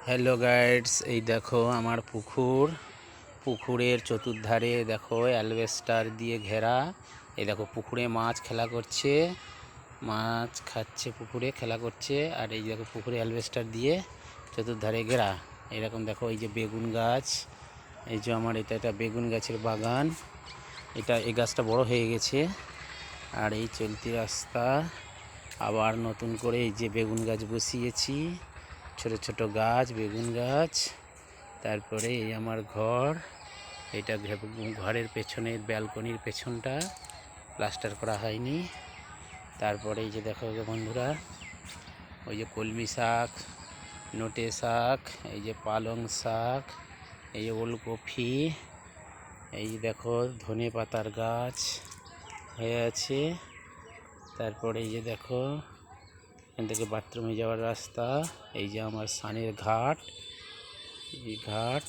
Hello guides, এই দেখো আমার পুকুরের চতুর্ধারে দেখো অ্যালবেস্টার দিয়ে ঘেরা। এই দেখো পুকুরে মাছ খেলা করছে, মাছ খাচ্ছে, পুকুরে খেলা করছে। আর এই দেখো পুকুরে অ্যালবেস্টার দিয়ে চতুর্ধারে ঘেরা। এরকম দেখো এই যে বেগুন গাছ, এই যে আমার এটা একটা বেগুন গাছের বাগান। এই গাছটা বড় হয়ে গেছে। আর এই চলতি রাস্তা, আবার নতুন করে এই যে বেগুন গাছ বসিয়েছি, ছোট ছোট গাছ, বেগুন গাছ। তারপরে এই আমার ঘর, এটা ঘরের পেছনের ব্যালকনির পেছনটা প্লাস্টার করা হয়নি। তারপরে এই যে দেখো বন্ধুরা, ওই যে কলমি শাক, নোটে শাক, এই যে পালং শাক, এই যে ওলকপি, এই দেখো ধনে পাতার গাছ হয়ে আছে। তারপরে এই যে দেখো এখান থেকে বাথরুমে যাওয়ার রাস্তা, এই যে আমার স্নানের ঘাট, এই ঘাট।